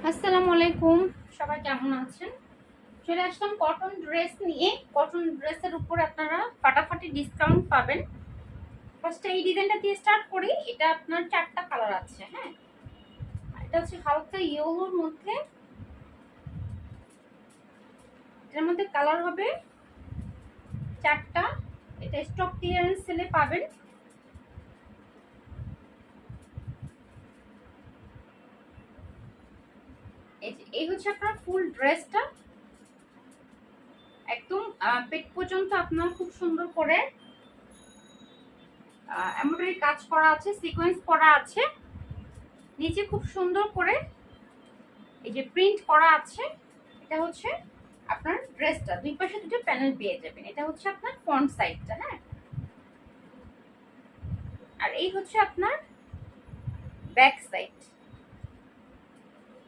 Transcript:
আসসালামু আলাইকুম, সবাই কেমন আছেন? চলে আসলাম কটন ড্রেস নিয়ে। কটন ড্রেসের উপর আপনারা ফাটাফাটি ডিসকাউন্ট পাবেন। ফার্স্টে এই ডিজাইনটা দিয়ে স্টার্ট করি। এটা আপনার 4টা কালার আছে। হ্যাঁ, এটা হচ্ছে হালকা ইয়েলোর মধ্যে। এর মধ্যে কালার হবে 4টা। এটা স্টক ক্লিয়ারেন্স সেলে পাবেন। এই হচ্ছে আপনার ফুল ড্রেসটা, একদম পেট পর্যন্ত আপনার খুব সুন্দর করে এমব্রয়ডারি কাজ করা আছে, সিকোয়েন্স করা আছে। নিচে খুব সুন্দর করে এই যে প্রিন্ট করা আছে। এটা হচ্ছে আপনার ড্রেসটা, দুই পাশে দুটো প্যানেল পেয়ে যাবেন। এটা হচ্ছে আপনার ফ্রন্ট সাইডটা। হ্যাঁ, আর এই হচ্ছে আপনার ব্যাক সাইড।